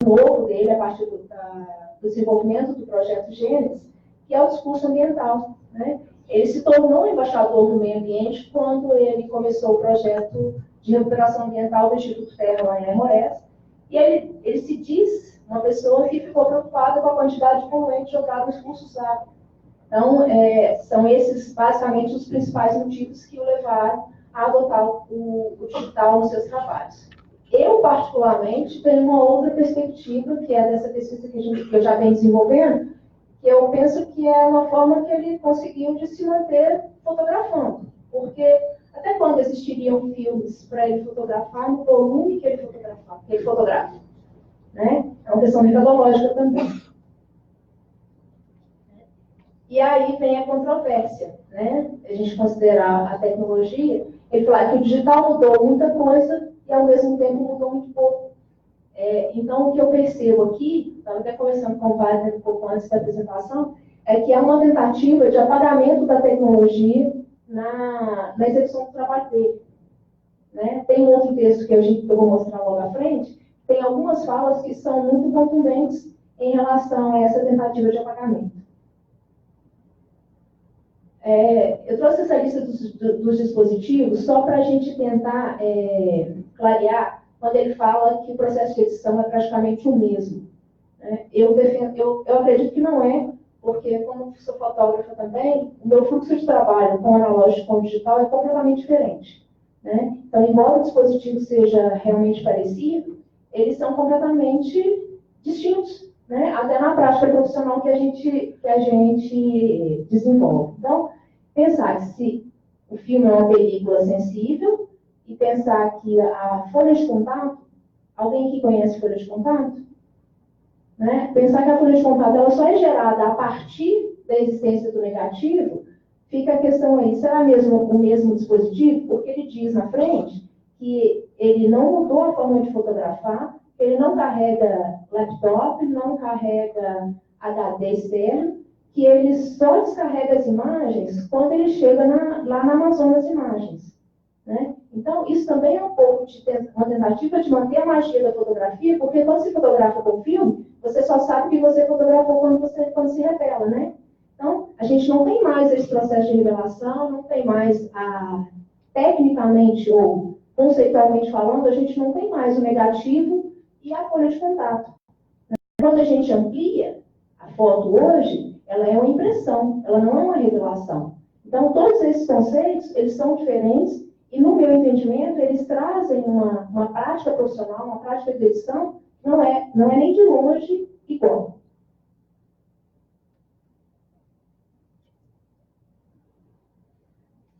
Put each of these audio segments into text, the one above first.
novo dele, a partir do desenvolvimento do projeto Gênesis, que é o discurso ambiental, né? Ele se tornou embaixador do meio ambiente quando ele começou o projeto de recuperação ambiental do Instituto Terra, lá em Aimorés, e ele se diz uma pessoa que ficou preocupada com a quantidade de poluente jogado nos cursos d'água. Então, são esses, basicamente, os principais motivos que o levaram a adotar o digital nos seus trabalhos. Eu, particularmente, tenho uma outra perspectiva, que é dessa pesquisa que eu já venho desenvolvendo, que eu penso que é uma forma que ele conseguiu de se manter fotografando. Porque até quando existiriam filmes para ele fotografar no volume que ele fotografa? Né? É uma questão metodológica também. E aí vem a controvérsia, né? A gente considerar a tecnologia, ele fala que o digital mudou muita coisa e, ao mesmo tempo, mudou muito pouco. Então, o que eu percebo aqui, estava até conversando com o Wagner um pouco antes da apresentação, é que há uma tentativa de apagamento da tecnologia na execução do trabalho dele. Né? Tem um outro texto que eu vou mostrar logo à frente, tem algumas falas que são muito contundentes em relação a essa tentativa de apagamento. Eu trouxe essa lista dos dispositivos só para a gente tentar clarear quando ele fala que o processo de edição é praticamente o mesmo. Né? Eu acredito que não é, porque como sou fotógrafa também, o meu fluxo de trabalho com o analógico e com o digital é completamente diferente. Né? Então, embora o dispositivo seja realmente parecido, eles são completamente distintos, né? Até na prática profissional que a gente desenvolve. Então, pensar que se o filme é uma película sensível e pensar que a folha de contato, alguém aqui conhece folha de contato? Né? Pensar que a folha de contato ela só é gerada a partir da existência do negativo, fica a questão aí, será mesmo o mesmo dispositivo? Porque ele diz na frente que ele não mudou a forma de fotografar, ele não carrega laptop, não carrega HD externo, que ele só descarrega as imagens quando ele chega lá na Amazonas Imagens. Né? Então, isso também é um pouco de uma tentativa de manter a magia da fotografia, porque quando se fotografa com filme, você só sabe que você fotografou quando se revela, né? Então, a gente não tem mais esse processo de revelação, não tem mais, tecnicamente ou conceitualmente falando, a gente não tem mais o negativo e a folha de contato. Quando a gente amplia a foto hoje, ela é uma impressão, ela não é uma revelação. Então, todos esses conceitos, eles são diferentes e, no meu entendimento, eles trazem uma prática profissional, uma prática de edição, não é nem de longe igual.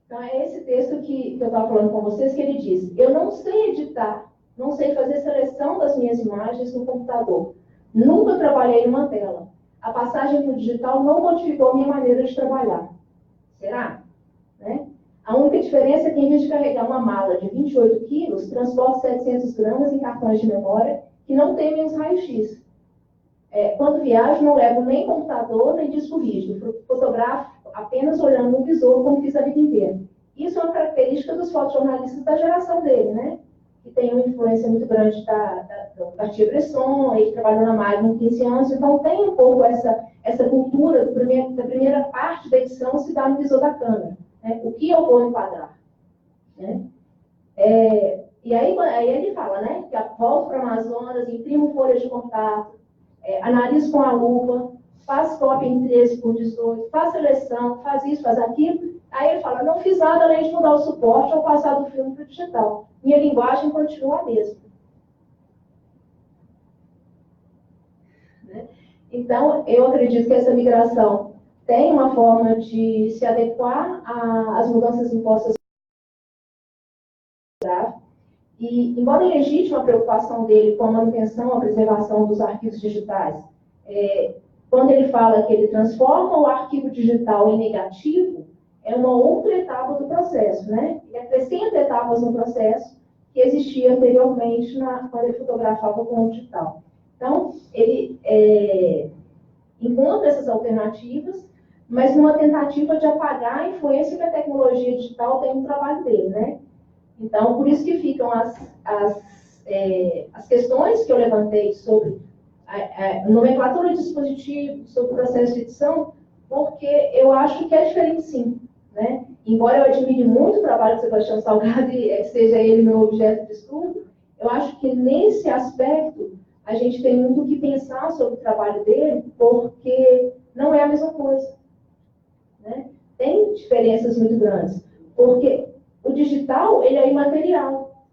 Então, é esse texto que eu estava falando com vocês, que ele diz: eu não sei editar, não sei fazer seleção das minhas imagens no computador. Nunca trabalhei numa tela. A passagem para o digital não modificou a minha maneira de trabalhar. Será? Né? A única diferença é que, em vez de carregar uma mala de 28 quilos, transporto 700 gramas em cartões de memória que não temem os raios-x. Quando viajo, não levo nem computador, nem disco rígido. Fotografo apenas olhando no visor, como fiz a vida inteira. Isso é uma característica dos fotojornalistas da geração dele, né? Que tem uma influência muito grande da Cartier-Bresson, ele trabalhou na Magnum 15 anos, então tem um pouco essa cultura da primeira parte da edição se dá no visor da câmera. Né? O que eu vou enquadrar? Né? E aí ele fala, né? Que volto para o Amazonas, imprimo folhas de contato, analiso com a lupa, faz cópia em 13x18, faz seleção, faz isso, faz aquilo. Aí ele fala, não fiz nada além de mudar o suporte ou passar do filme para o digital. Minha linguagem continua a mesma. Né? Então, eu acredito que essa migração tem uma forma de se adequar às mudanças impostas. E, embora legítima a preocupação dele com a manutenção, a preservação dos arquivos digitais, quando ele fala que ele transforma o arquivo digital em negativo, é uma outra etapa do processo, né? Ele acrescenta etapas no processo que existia anteriormente quando ele fotografava com o digital. Então, ele encontra essas alternativas, mas numa tentativa de apagar a influência que a tecnologia digital tem no trabalho dele, né? Então, por isso que ficam as questões que eu levantei sobre nomenclatura de dispositivo, sobre o processo de edição, porque eu acho que é diferente sim, né? Embora eu admire muito o trabalho do Sebastião Salgado e seja ele meu objeto de estudo, eu acho que nesse aspecto a gente tem muito o que pensar sobre o trabalho dele, porque não é a mesma coisa, né? Tem diferenças muito grandes, porque o digital ele é imaterial.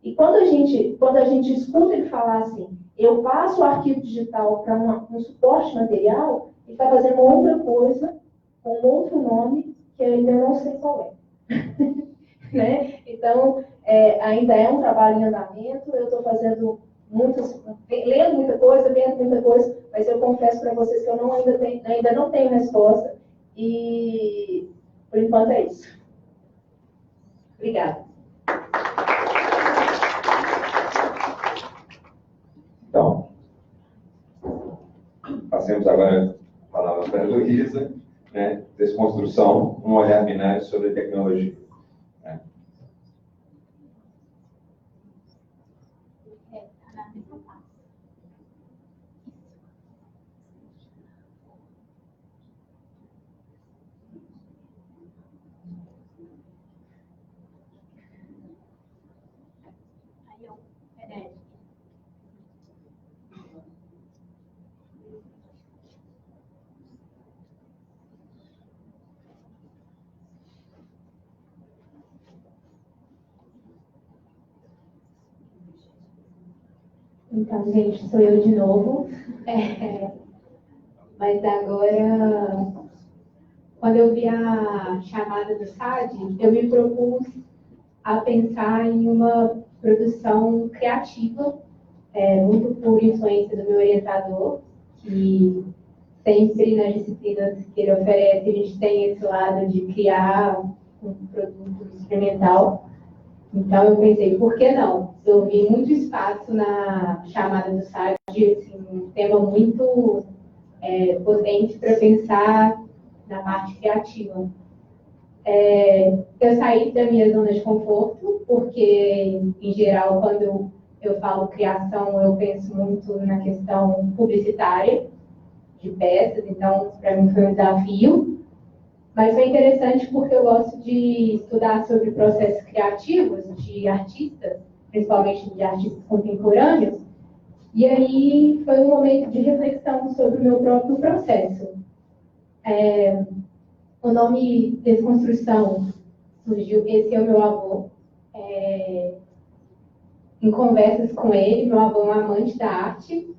E quando a gente escuta ele falar assim, eu passo o arquivo digital para um suporte material, ele está fazendo outra coisa, com outro nome, que eu ainda não sei qual é. Né? Então, ainda é um trabalho em andamento, eu estou fazendo lendo muita coisa, vendo muita coisa, mas eu confesso para vocês que eu ainda não tenho resposta, e por enquanto é isso. Obrigada. Então, passemos agora a palavra para a Heloísa, né? Desconstrução, um olhar binário sobre tecnologia. Né? Então, gente, sou eu de novo. Mas agora, quando eu vi a chamada do SAD, eu me propus a pensar em uma produção criativa, muito por influência do meu orientador, que sempre nas disciplinas que ele oferece, a gente tem esse lado de criar um produto experimental. Então, eu pensei, por que não? Eu vi muito espaço na chamada do SAD, assim, um tema muito potente para pensar na parte criativa. Eu saí da minha zona de conforto, porque, em geral, quando eu falo criação, eu penso muito na questão publicitária de peças, então, para mim foi um desafio. Mas foi interessante porque eu gosto de estudar sobre processos criativos de artistas, principalmente de artistas contemporâneos, e aí foi um momento de reflexão sobre o meu próprio processo. O nome Desconstrução surgiu, esse é o meu avô. Em conversas com ele, meu avô é um amante da arte,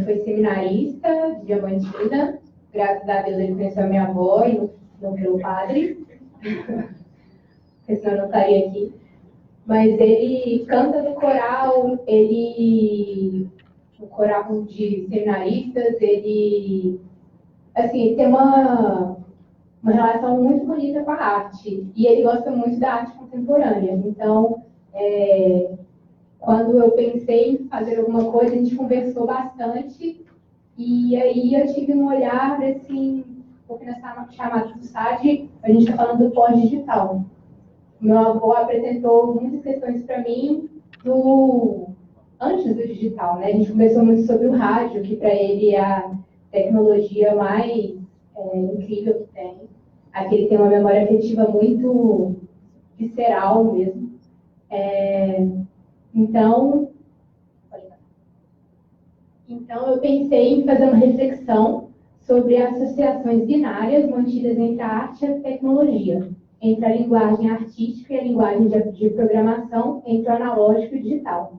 foi seminarista de Diamantina, graças a Deus ele conheceu a minha avó e não virou padre, porque senão eu não estaria aqui. Mas ele canta no coral, no coral de seminaristas, ele tem uma relação muito bonita com a arte. E ele gosta muito da arte contemporânea. Então, quando eu pensei em fazer alguma coisa, a gente conversou bastante. E aí eu tive um olhar, assim, porque nessa chamada do SAD, a gente está falando do pós-digital. Meu avô apresentou muitas questões para mim antes do digital, né? A gente conversou muito sobre o rádio, que para ele é a tecnologia mais incrível que tem. Aqui ele tem uma memória afetiva muito visceral mesmo. Então eu pensei em fazer uma reflexão sobre as associações binárias mantidas entre a arte e a tecnologia, entre a linguagem artística e a linguagem de programação, entre o analógico e o digital,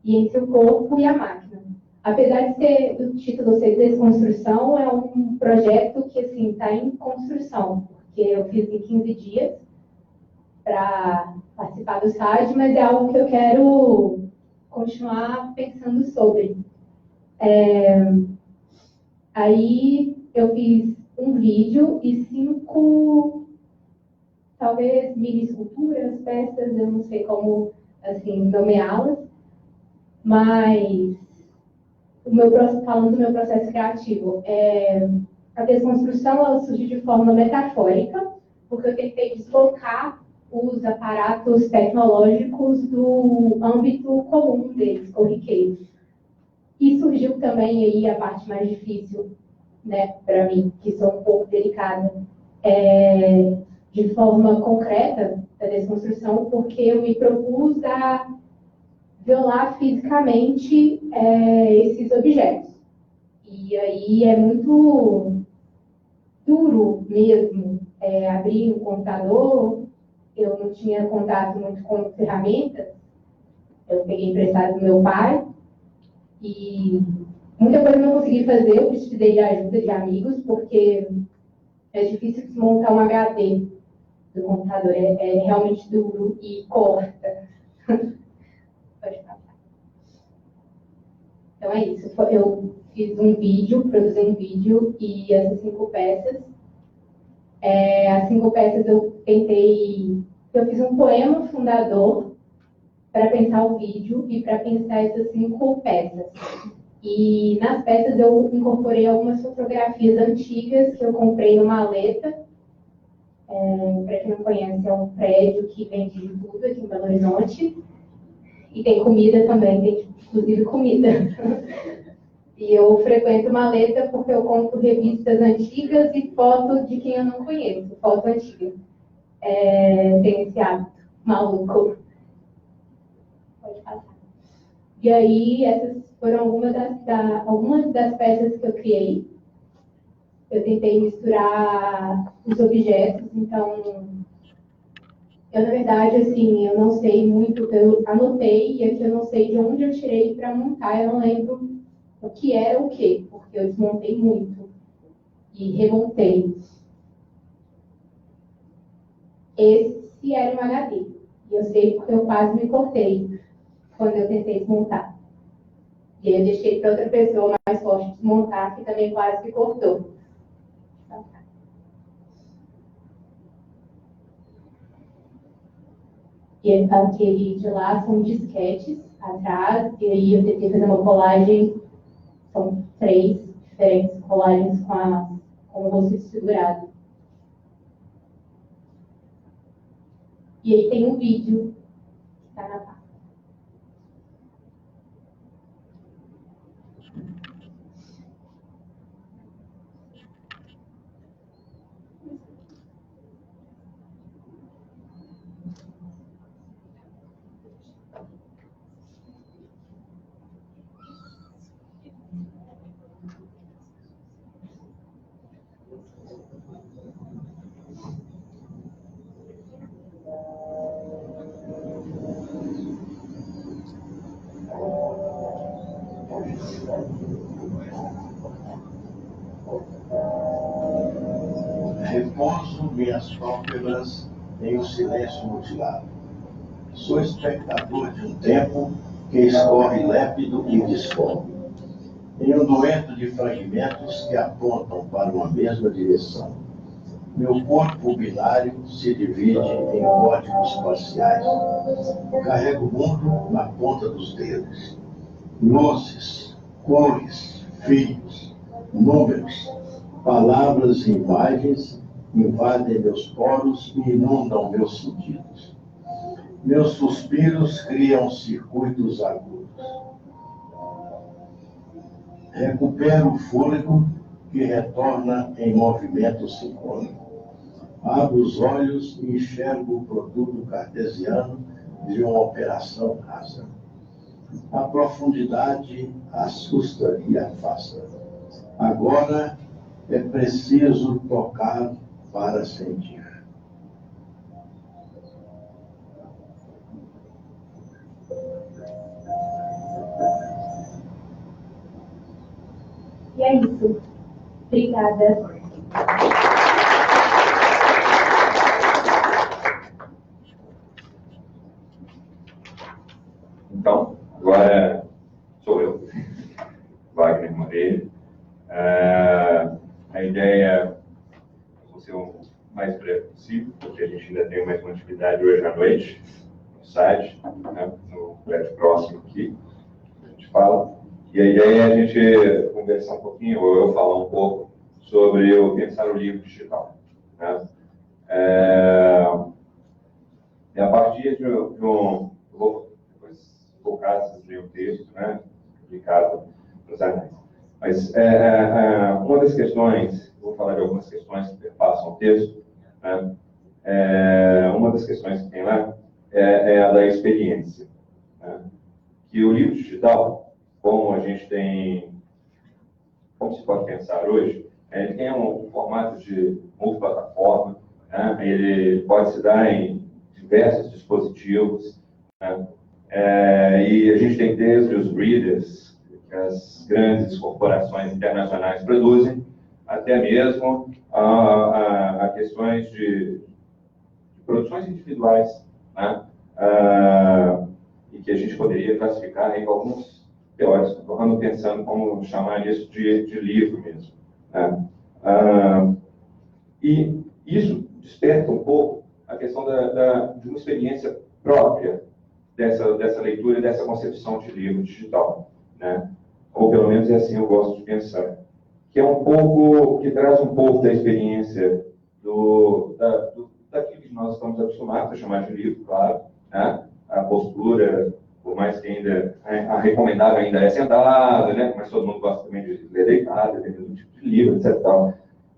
e entre o corpo e a máquina. Apesar de do título ser Desconstrução, é um projeto que está em construção, porque eu fiz em 15 dias para participar do SAD, mas é algo que eu quero continuar pensando sobre. Aí eu fiz um vídeo e 5, talvez, mini esculturas, peças, eu não sei como nomeá-las, mas falando do meu processo criativo, a desconstrução ela surgiu de forma metafórica, porque eu tentei deslocar os aparatos tecnológicos do âmbito comum deles, corriqueiro. E surgiu também aí a parte mais difícil, né, para mim, que sou um pouco delicada, de forma concreta da desconstrução, porque eu me propus a violar fisicamente esses objetos. E aí é muito duro mesmo abrir o computador. Eu não tinha contato muito com ferramentas, eu peguei emprestado do meu pai, e muita coisa eu não consegui fazer, eu precisei de ajuda de amigos, porque é difícil desmontar um HD do computador, é realmente duro e corta. Pode passar. Então é isso, eu fiz um vídeo, produzi um vídeo, e essas 5 peças, as 5 peças eu fiz um poema fundador para pensar o vídeo e para pensar essas 5 peças. E nas peças eu incorporei algumas fotografias antigas que eu comprei no Maleta. Para quem não conhece, é um prédio que vende de tudo aqui em Belo Horizonte. E tem comida também, tem inclusive comida. E eu frequento Maleta porque eu compro revistas antigas e fotos de quem eu não conheço, foto antiga. Tem esse hábito maluco. Pode passar. E aí, essas foram algumas das peças que eu criei. Eu tentei misturar os objetos, então, eu, na verdade, assim, eu não sei muito, eu anotei, e aqui eu não sei de onde eu tirei para montar, eu não lembro o que era o quê, porque eu desmontei muito e remontei. Esse era um HD, e eu sei porque eu quase me cortei quando eu tentei desmontar. E aí eu deixei para outra pessoa mais forte desmontar, que também quase se cortou. E aquele de lá são disquetes atrás, e aí eu tentei fazer uma colagem, são 3 diferentes colagens com o rosto desfigurado. E aí tem um vídeo que está na página. Repouso minhas pálpebras em um silêncio mutilado. Sou espectador de um tempo que escorre lépido e disforme, em um dueto de fragmentos que apontam para uma mesma direção. Meu corpo binário se divide em códigos parciais. Carrego o mundo na ponta dos dedos. Luzes, cores, fios, números, palavras e imagens invadem meus poros e inundam meus sentidos. Meus suspiros criam circuitos agudos. Recupero o fôlego que retorna em movimento sincrônico. Abro os olhos e enxergo o produto cartesiano de uma operação rasa. A profundidade assusta e afasta. Agora é preciso tocar para sentir. E é isso. Obrigada. Então, agora sou eu, Wagner Moreira. A ideia é ser o mais breve possível, porque a gente ainda tem mais uma atividade hoje à noite, no site, né, no prédio próximo aqui, a gente fala. E a ideia é a gente conversar um pouquinho, ou eu falar um pouco, sobre o pensar o livro digital. Né? E a partir de um... Eu vou depois focar, vocês leem o texto, né, publicado nos anais. Mas uma das questões, vou falar de algumas questões que perpassam o texto, né? Uma das questões que tem lá é a da experiência, né? Que o livro digital, como se pode pensar hoje, ele tem um formato de multiplataforma, né? Ele pode se dar em diversos dispositivos, né? E a gente tem desde os readers que as grandes corporações internacionais produzem, até mesmo a questões de produções individuais, né? E que a gente poderia classificar em alguns teóricos andam pensando como chamar isso de livro mesmo, né? E isso desperta um pouco a questão de uma experiência própria dessa leitura e dessa concepção de livro digital, né? Ou pelo menos é assim eu gosto de pensar, que traz um pouco da experiência daquilo que nós estamos acostumados a chamar de livro, claro, né? A postura, por mais que ainda a recomendável ainda é sentada, né? Mas todo mundo gosta também de ler deitado, dependendo do tipo de livro, etc.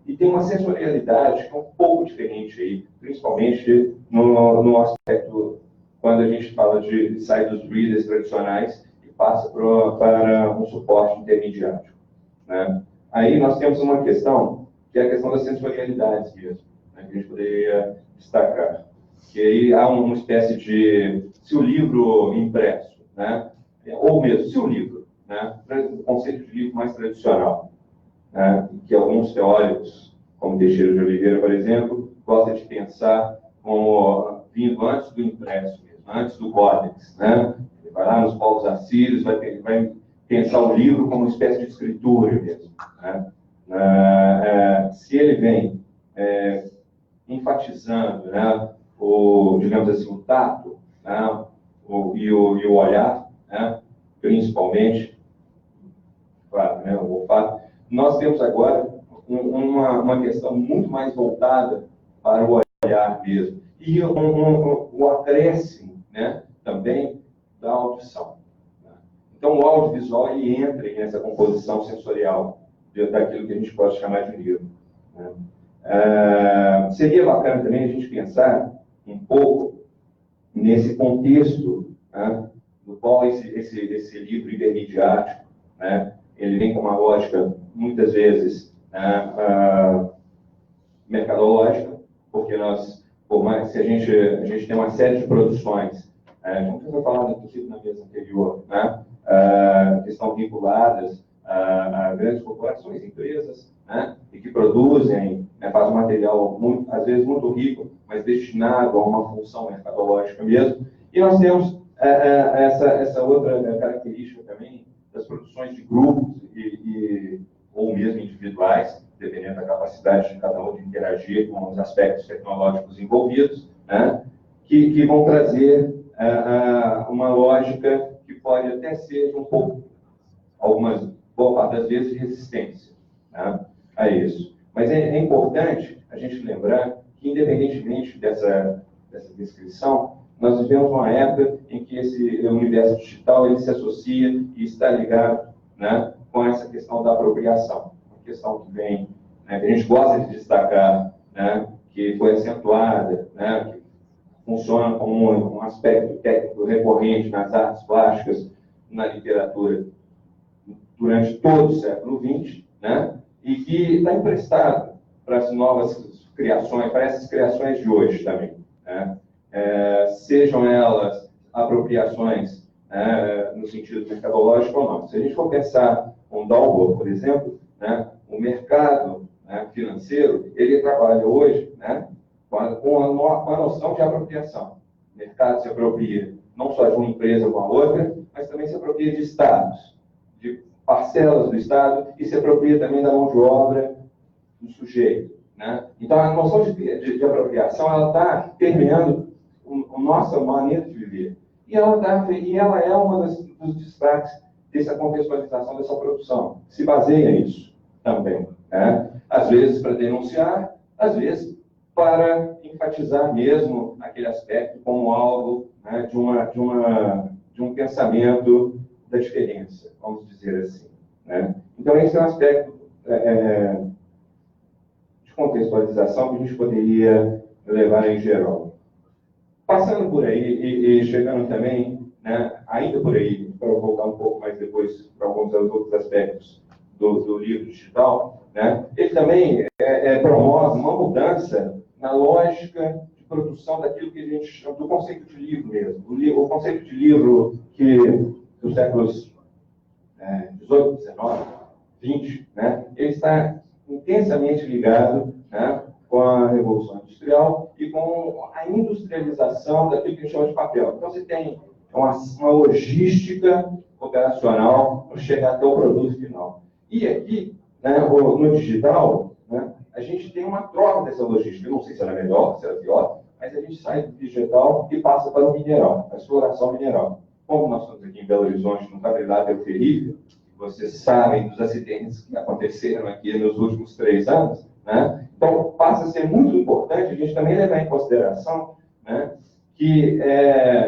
E tem uma sensorialidade que é um pouco diferente aí, principalmente no aspecto quando a gente fala sai dos readers tradicionais e passa para um suporte intermediário, né? Aí nós temos uma questão, que é a questão das sensorialidades mesmo, né, que a gente poderia destacar. Que aí há uma espécie de, se o livro impresso, né, ou mesmo se o livro, né, o conceito de livro mais tradicional, né, que alguns teóricos, como Teixeira de Oliveira, por exemplo, gostam de pensar como vindo antes do impresso mesmo, antes do códex, né? Ele vai lá nos povos assírios, vai pensar o livro como uma espécie de escritura mesmo, né? Se ele vem enfatizando, né, digamos assim, o tato, né, e o olhar, né, principalmente, claro, né, o olfato, nós temos agora uma questão muito mais voltada para o olhar mesmo. E o acréscimo, né, também da audição. Né? Então, o audiovisual ele entra nessa composição sensorial daquilo que a gente pode chamar de livro. Né? Seria bacana também a gente pensar um pouco nesse contexto, né, do qual esse livro hipermediático, né, ele vem com uma lógica, muitas vezes, mercadológica, porque por mais que a gente tem uma série de produções, como foi falado, inclusive, na mesa anterior, né, que estão vinculadas a grandes corporações, empresas, né, e que produzem, fazem um material, às vezes, muito rico, mas destinado a uma função mercadológica mesmo. E nós temos essa outra característica também das produções de grupos ou mesmo individuais, dependendo da capacidade de cada um de interagir com os aspectos tecnológicos envolvidos, né, que vão trazer uma lógica que pode até ser um pouco, boa parte das vezes, de resistência, né, a isso. Mas é importante a gente lembrar que, independentemente dessa descrição, nós vivemos uma época em que esse universo digital ele se associa e está ligado, né, com essa questão da apropriação. Uma questão que vem, né, que a gente gosta de destacar, né, que foi acentuada, né, que funciona como um aspecto técnico recorrente nas artes plásticas, na literatura, durante todo o século XX, né, e que está emprestado para as novas criações, para essas criações de hoje também, né? Sejam elas apropriações, no sentido mercadológico ou não. Se a gente for pensar com Dalbo, por exemplo, né, o mercado, né, financeiro, ele trabalha hoje, né, com a noção de apropriação. O mercado se apropria não só de uma empresa com a outra, mas também se apropria de estados, de parcelas do Estado, e se apropria também da mão de obra do sujeito, né? Então, a noção de apropriação ela está permeando a nossa maneira de viver. E ela é uma dos destaques dessa contextualização dessa produção. Se baseia nisso também, né? Às vezes para denunciar, às vezes para enfatizar mesmo aquele aspecto como algo, né, de um pensamento da diferença, vamos dizer assim. né? Então, esse é um aspecto de contextualização que a gente poderia levar em geral. Passando por aí e chegando também, né, ainda por aí, para eu voltar um pouco mais depois para alguns dos outros aspectos do livro digital, né, ele também promove uma mudança na lógica de produção daquilo que a gente chama do conceito de livro mesmo. O conceito de livro que dos séculos 18, 19, 20, né, ele está intensamente ligado, né, com a Revolução Industrial e com a industrialização daquilo que a gente chama de papel. Então, você tem uma logística operacional para chegar até o produto final. E aqui, né, no digital, né, a gente tem uma troca dessa logística. Eu não sei se ela é melhor, se ela é pior, mas a gente sai do digital e passa para o mineral, a exploração mineral. Como nós estamos aqui em Belo Horizonte, no quadrilátero ferrível, vocês sabem dos acidentes que aconteceram aqui nos últimos 3 anos, né? Então, passa a ser muito importante a gente também levar em consideração, né, que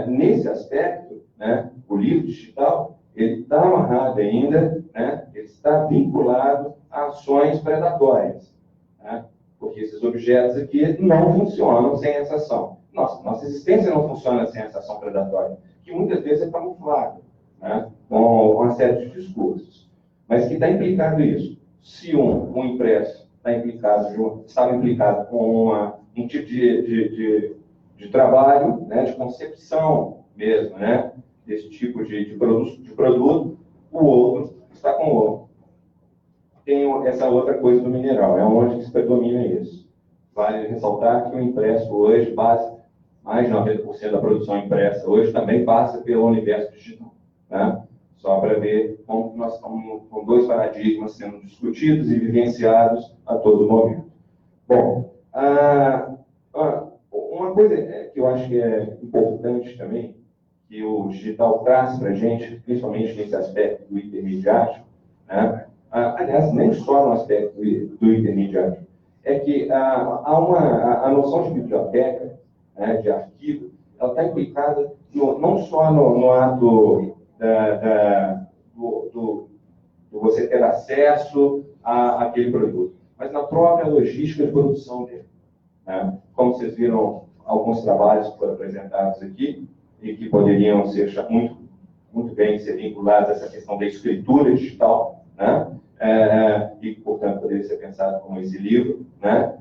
nesse aspecto, né, o livro digital, ele está amarrado ainda, né, ele está vinculado a ações predatórias, né, porque esses objetos aqui não funcionam sem essa ação. Nossa existência não funciona sem essa ação predatória, que muitas vezes é camuflada, né, com uma série de discursos. Mas que está implicado isso. Se um impresso estava implicado com um tipo de trabalho, né, de concepção mesmo, né, desse tipo de produto, o outro está com o outro. Tem essa outra coisa do mineral, é onde que se predomina isso. Vale ressaltar que o impresso hoje, mais de 90% da produção impressa hoje também passa pelo universo digital, né? Só para ver como nós estamos com 2 paradigmas sendo discutidos e vivenciados a todo momento. Bom, uma coisa que eu acho que é importante também, que o digital traz para a gente, principalmente nesse aspecto do intermediário, né? Aliás, nem só no aspecto do intermediário, é que a noção de biblioteca, né, de arquivo, ela está implicada não só no ato do você ter acesso àquele produto, mas na própria logística de produção dele, né? Como vocês viram, alguns trabalhos que foram apresentados aqui e que poderiam ser muito bem ser vinculados a essa questão da escritura digital, né? E, portanto, poderia ser pensado como esse livro, né?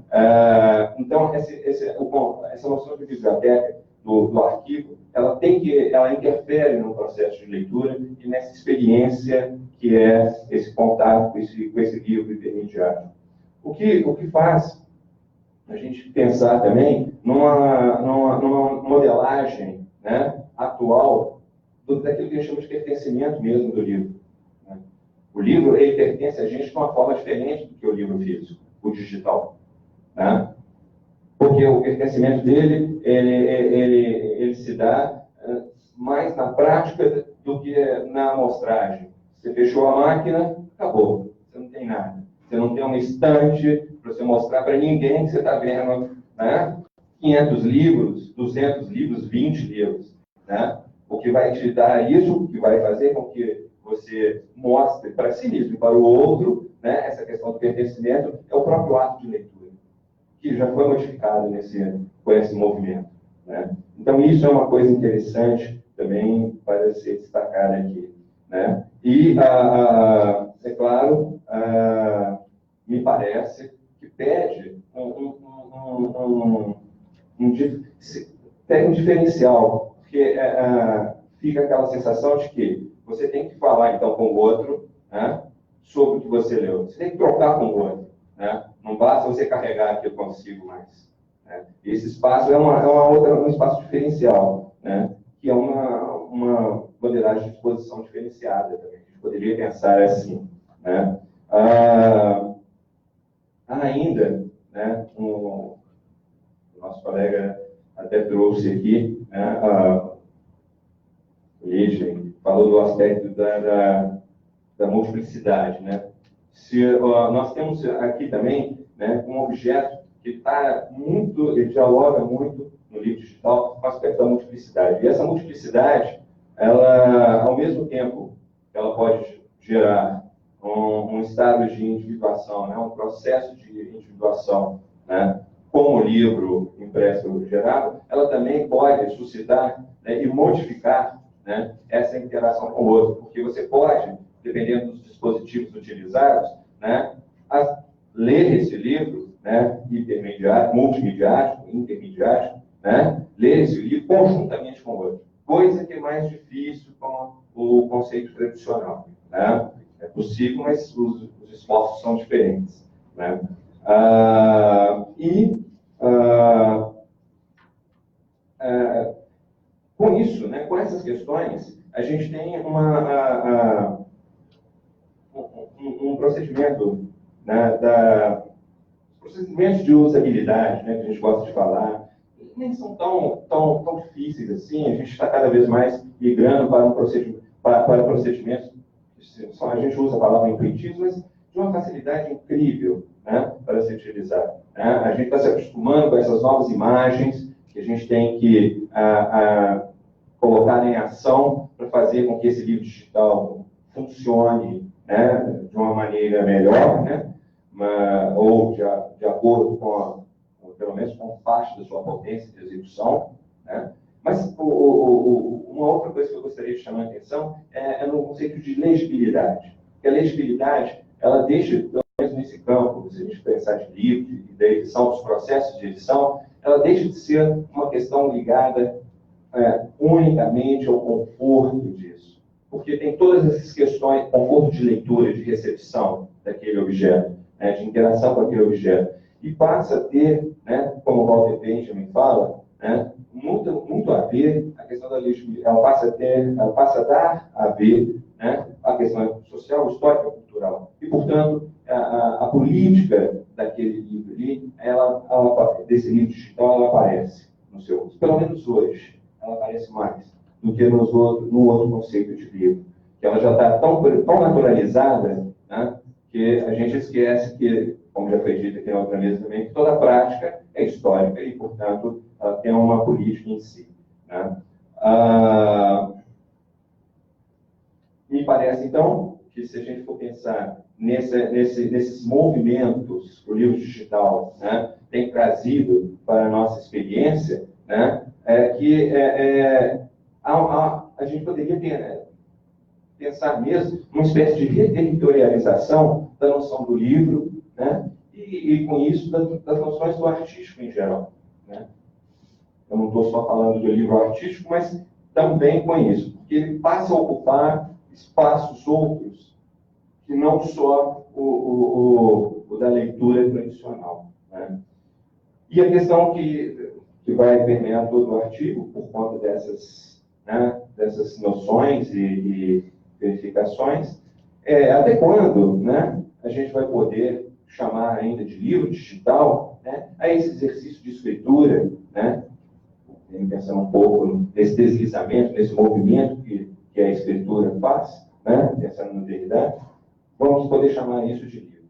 Então, essa noção de biblioteca do arquivo, ela interfere no processo de leitura e nessa experiência que é esse contato com esse livro intermediário. O que faz a gente pensar também numa modelagem, né, atual daquilo que a gente chama de pertencimento mesmo do livro. Né? O livro, ele pertence a gente de uma forma diferente do que o livro físico, o digital. Né? Porque o pertencimento dele, ele se dá mais na prática do que na amostragem. Você fechou a máquina, acabou. Você não tem nada. Você não tem uma estante para você mostrar para ninguém que você está vendo, né, 500 livros, 200 livros, 20 livros. Né? O que vai te dar isso, o que vai fazer com que você mostre para si mesmo e para o outro, né, essa questão do pertencimento, é o próprio ato de leitura, que já foi modificado com esse movimento. Né? Então, isso é uma coisa interessante também para ser destacada aqui. Né? E, é claro, me parece que pede um diferencial, porque fica aquela sensação de que você tem que falar, então, com o outro, né, sobre o que você leu. Você tem que trocar com o outro. Né? Não basta você carregar que eu consigo mais. Né? Esse espaço é um espaço diferencial, né? Que é uma modelagem de exposição diferenciada também. A gente poderia pensar assim. Né? Ainda, né, o nosso colega até trouxe aqui, né, o Ligen falou do aspecto da multiplicidade. Né? Nós temos aqui também, né, um objeto que ele dialoga muito no livro digital com o aspecto da multiplicidade. E essa multiplicidade, ela, ao mesmo tempo, ela pode gerar um estado de individuação, né, um processo de individuação, né, como o livro impresso gerado, ela também pode suscitar, né, e modificar, né, essa interação com o outro, porque você pode, dependendo dos dispositivos utilizados, né, ler esse livro, né, multimediático, intermediático, né, ler esse livro conjuntamente com o outro, coisa que é mais difícil com o conceito tradicional, né? É possível, mas os esforços são diferentes, né? Com isso, né, com essas questões, a gente tem um procedimento, né, procedimentos de usabilidade, né, que a gente gosta de falar, nem são tão difíceis assim. A gente está cada vez mais migrando para procedimentos, a gente usa a palavra intuitivos, mas de uma facilidade incrível, né, para ser utilizado. Né? A gente está se acostumando com essas novas imagens que a gente tem que colocar em ação para fazer com que esse livro digital funcione, né, de uma maneira melhor, né, ou de acordo com pelo menos com parte da sua potência de execução, né? Mas uma outra coisa que eu gostaria de chamar a atenção é no conceito de legibilidade. Porque a legibilidade, ela deixa, pelo menos nesse campo, se a gente pensar de livro e da edição, dos processos de edição, ela deixa de ser uma questão ligada unicamente ao conforto disso. Porque tem todas essas questões, conforto de leitura, de recepção daquele objeto, né, de interação com aquele objeto. E passa a ter, né, como o Walter Benjamin fala, né, muito a ver a questão da legibilidade. Ela passa a dar a ver, né, a questão social, histórica, cultural. E, portanto, a política daquele livro ali, desse livro digital, ela aparece no seu uso. Pelo menos hoje, ela aparece mais do que no outro conceito de livro. Que ela já está tão naturalizada, né, que a gente esquece que, como já foi dito aqui na outra mesa também, que toda prática é histórica e, portanto, ela tem uma política em si. Né? Me parece, então, que se a gente for pensar nesses movimentos que o livro digital, né, tem trazido para a nossa experiência, né, a gente poderia pensar mesmo numa espécie de reterritorialização da noção do livro, né, e com isso, das noções do artístico em geral. Né? Eu não estou só falando do livro artístico, mas também com isso, porque ele passa a ocupar espaços outros, que não só o da leitura tradicional. Né? E a questão que vai permear todo o artigo, por conta dessas noções e verificações, até quando, né, a gente vai poder chamar ainda de livro digital, né, a esse exercício de escritura, né, pensando um pouco nesse deslizamento, nesse movimento que a escritura faz, né, pensando no Derrida, vamos poder chamar isso de livro.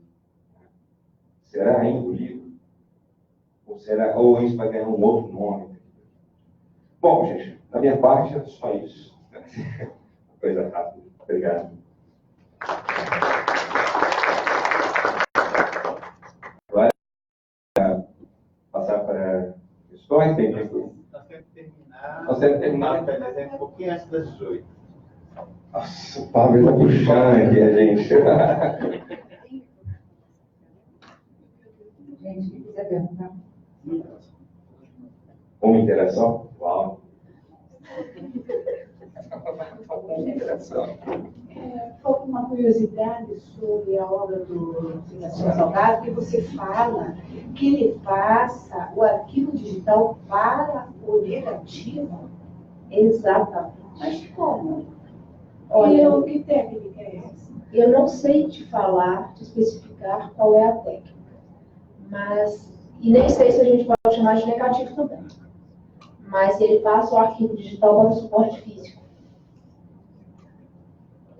Será ainda o livro? Ou isso vai ganhar um outro nome? Bom, gente, da minha parte é só isso. Coisa rápida. Obrigado. Agora, passar para questões, tem tempo? Nós temos que terminar. Um pouquinho antes das 18. Nossa, o Pablo está puxando aqui a gente. Gente, quem quiser perguntar? Uma interação? Uau! Uma interação. Foi uma curiosidade sobre a obra do Fundação Salgado, que você fala que ele passa o arquivo digital para o negativo. Exatamente. Mas como? Olha, Que técnica é essa? eu não sei te falar, te especificar qual é a técnica, e nem sei se a gente pode chamar de negativo também. Mas ele passa o arquivo digital para o suporte físico.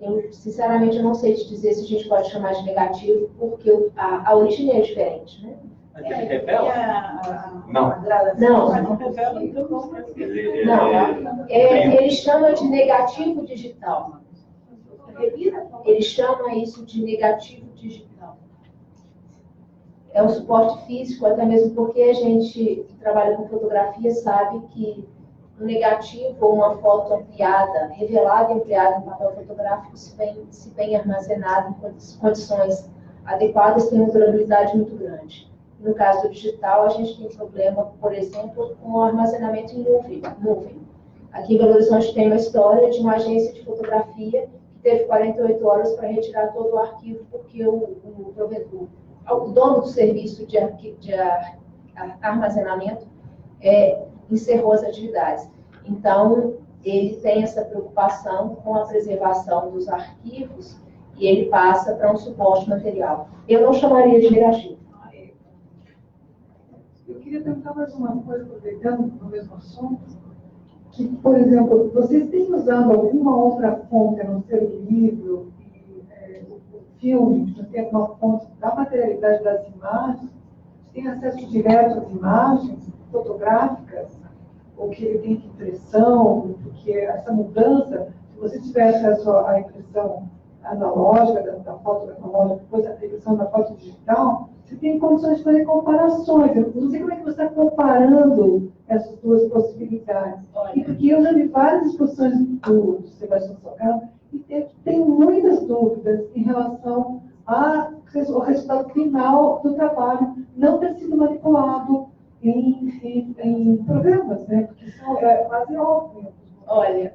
Eu, sinceramente, não sei te dizer se a gente pode chamar de negativo, porque a origem é diferente, né? Mas ele revela? Não. Não. Não, ele chama de negativo digital. Revira, Ele chama isso de negativo digital. É um suporte físico, até mesmo porque a gente que trabalha com fotografia sabe que um negativo ou uma foto ampliada, revelada e ampliada em papel fotográfico, se bem armazenado em condições adequadas, tem uma durabilidade muito grande. No caso do digital, a gente tem problema, por exemplo, com o armazenamento em nuvem. Aqui em Belo Horizonte tem uma história de uma agência de fotografia que teve 48 horas para retirar todo o arquivo, porque o dono do serviço de armazenamento encerrou as atividades. Então, ele tem essa preocupação com a preservação dos arquivos e ele passa para um suporte material. Eu não chamaria de negativo. Eu queria perguntar mais uma coisa, aproveitando no mesmo assunto, que, por exemplo, vocês têm usado alguma outra fonte, a não ser o livro e o filme, você tem alguma fonte da materialidade das imagens, tem acesso direto às imagens fotográficas, ou que ele tem impressão, porque essa mudança, se você tiver acesso à impressão analógica, da foto analógica, depois a impressão da foto digital, você tem condições de fazer comparações. Eu não sei como é que você está comparando essas duas possibilidades. E porque eu já vi várias exposições do Sebastião Salgado e tem muitas dúvidas em relação ao resultado final do trabalho não ter sido manipulado em programas, né? Porque isso é quase óbvio. Olha,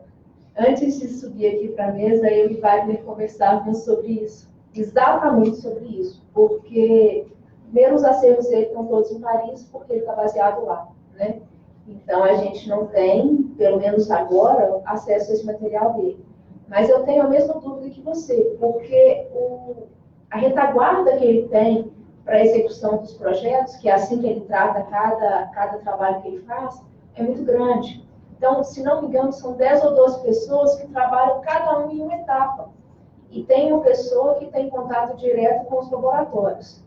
antes de subir aqui para a mesa, eu e Wagner conversávamos sobre isso, exatamente sobre isso, porque primeiro os acervos dele estão todos em Paris, porque ele está baseado lá, né? Então a gente não tem, pelo menos agora, acesso a esse material dele. Mas eu tenho a mesma dúvida que você, porque a retaguarda que ele tem para a execução dos projetos, que é assim que ele trata cada trabalho que ele faz, é muito grande. Então, se não me engano, são 10 ou 12 pessoas que trabalham cada um em uma etapa. E tem uma pessoa que tem contato direto com os laboratórios.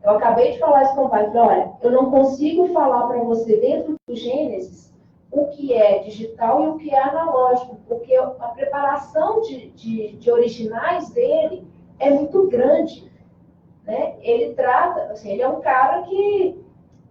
Eu acabei de falar isso com o pai, olha, eu não consigo falar para você dentro do Gênesis o que é digital e o que é analógico, porque a preparação de originais dele é muito grande. Né? Ele trata, assim, ele é um cara que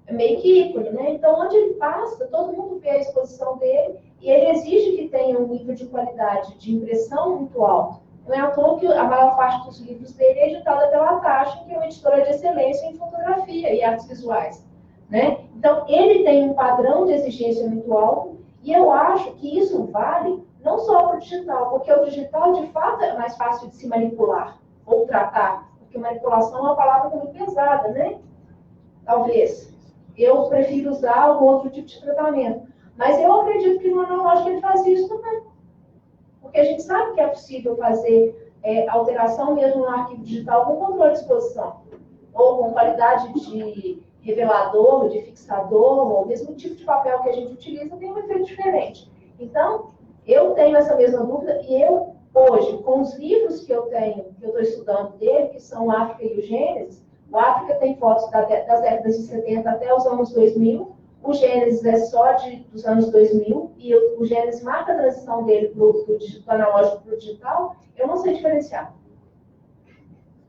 é meio que ícone, né? Então, onde ele passa, todo mundo vê a exposição dele e ele exige que tenha um nível de qualidade de impressão muito alto. Não é à toa que a maior parte dos livros dele é editada pela Taxa, que é uma editora de excelência em fotografia e artes visuais. Né? Então, ele tem um padrão de exigência muito alto e eu acho que isso vale não só para o digital, porque o digital, de fato, é mais fácil de se manipular ou tratar, porque manipulação é uma palavra muito pesada, né? Talvez. Eu prefiro usar algum outro tipo de tratamento. Mas eu acredito que no analógico ele faz isso também. Porque a gente sabe que é possível fazer alteração mesmo no arquivo digital com controle de exposição. Ou com qualidade de revelador, de fixador, ou mesmo o tipo de papel que a gente utiliza tem um efeito diferente. Então, eu tenho essa mesma dúvida e eu, hoje, com os livros que eu tenho, que eu estou estudando dele, que são o África e o Gênesis, o África tem fotos das décadas de 70 até os anos 2000, o Gênesis é só dos anos 2000, e o Gênesis marca a transição dele do analógico para o digital, eu não sei diferenciar.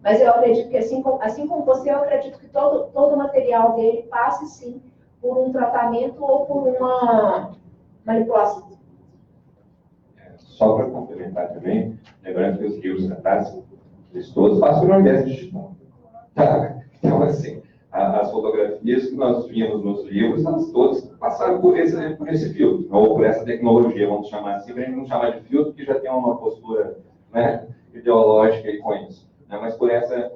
Mas eu acredito que, assim como você, eu acredito que todo o material dele passe, sim, por um tratamento ou por uma manipulação. Só para complementar também, lembrando que os livros da Tassi, eles todos passam no universo digital. Tá? Então, assim, as fotografias que nós vimos nos livros, elas todas passaram por esse filtro, ou por essa tecnologia, vamos chamar assim, para a gente não chamar de filtro, porque já tem uma postura, né, ideológica aí com isso, né, mas por essa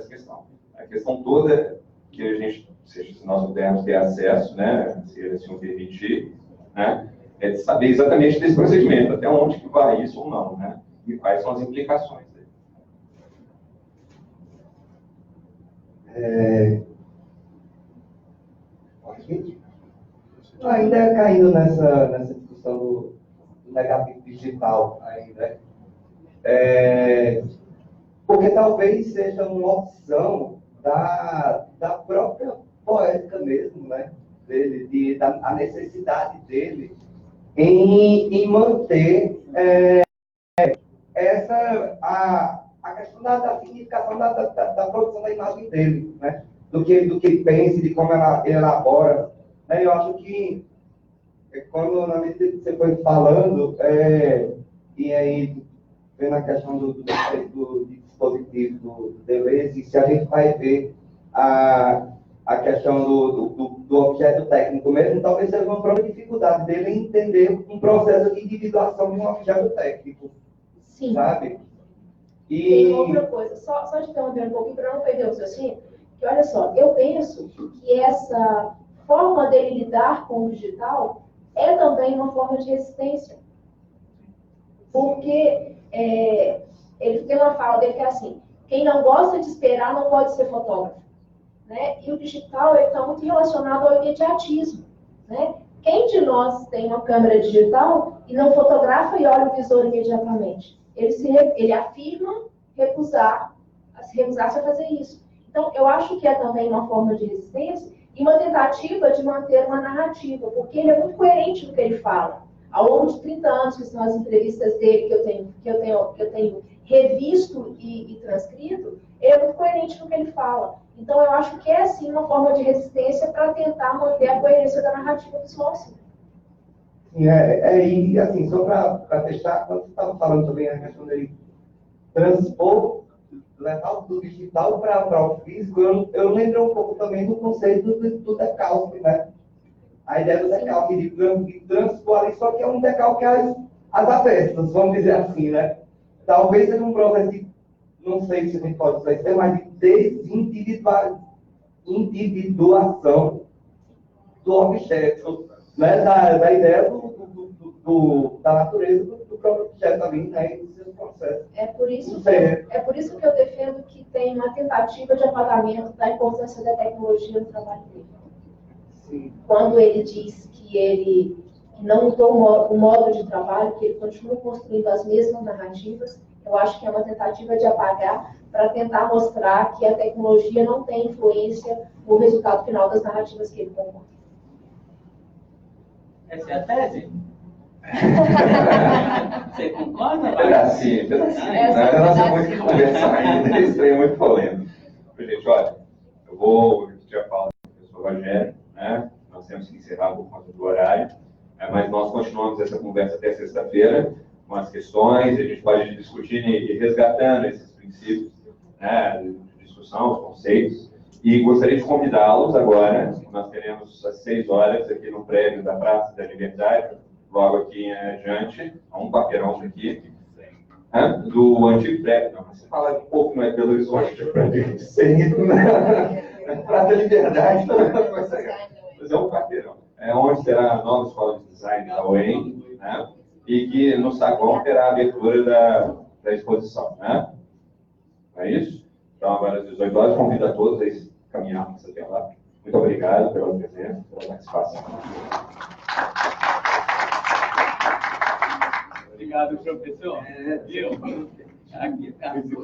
questão. A questão toda que a gente, se nós pudermos ter acesso, né, se assim o permitir, né, é de saber exatamente desse procedimento, até onde que vai isso ou não, né, e quais são as implicações dele. Ainda caindo nessa discussão do negativo digital, ainda, porque talvez seja uma opção da própria poética mesmo, né? A necessidade dele em manter a questão da significação da produção da imagem dele, né? Do que ele pensa, de como ele elabora. Né? Eu acho que, quando na medida que você foi falando, e aí, vendo a questão do dispositivo do Deleuze, se a gente vai ver a questão do objeto técnico mesmo, talvez seja uma própria dificuldade dele entender um processo de individuação de um objeto técnico. Sim. Sabe? E... Tem outra coisa, só te interromper um pouquinho para não perder o raciocínio, que olha só, eu penso que essa forma dele lidar com o digital é também uma forma de resistência. Porque ele tem uma fala dele que é assim, quem não gosta de esperar não pode ser fotógrafo. Né? E o digital está muito relacionado ao imediatismo. Né? Quem de nós tem uma câmera digital e não fotografa e olha o visor imediatamente? Ele afirma recusar-se a fazer isso. Então, eu acho que é também uma forma de resistência e uma tentativa de manter uma narrativa, porque ele é muito coerente no que ele fala. Ao longo de 30 anos, que são as entrevistas dele que eu tenho revisto e transcrito, ele é muito coerente no que ele fala. Então, eu acho que é, sim, uma forma de resistência para tentar manter a coerência da narrativa do Slócio. E assim, só para fechar, quando você estava falando também a questão dele transpor, levar do digital para o físico, eu lembro um pouco também do conceito do decalque, né? A ideia do decalque, de transpor ali, só que é um decalque às avessas, vamos dizer assim, né? Talvez seja um processo de, não sei se a gente pode dizer, mas de desindividuação do objeto, né? Da ideia da natureza do próprio objeto ali, né? E do seu processo. É por isso que eu defendo que tem uma tentativa de apagamento da importância da tecnologia no trabalho dele. Sim. Quando ele diz que ele não mudou o modo de trabalho, que ele continua construindo as mesmas narrativas, eu acho que é uma tentativa de apagar para tentar mostrar que a tecnologia não tem influência no resultado final das narrativas que ele compõe. Essa é a tese? Você concorda? Pedacinho. Nós temos muito que conversar ainda, isso aí é muito polêmico. Gente, olha, eu vou repetir a fala do professor Rogério, né? Nós temos que encerrar por conta do horário, mas nós continuamos essa conversa até sexta-feira, com as questões, a gente pode discutir e resgatando esses princípios, né, de discussão, os conceitos, e gostaria de convidá-los agora, nós teremos às 6 horas aqui no prédio da Praça da Liberdade, logo aqui em adiante, a um quarteirão daqui, do antigo prédio. Não, você fala um pouco mais Belo Horizonte, para a gente ser ido na Praça da Liberdade, mas é um quarteirão. É onde será a nova escola de design da UEM, né? E que no saguão terá a abertura da exposição. Né? É isso? Então, agora às 18 horas, convido a todos a caminharmos até lá. Muito obrigado pela presença, pela participação. Obrigado, professor. Viu? Aqui, tá. Aqui,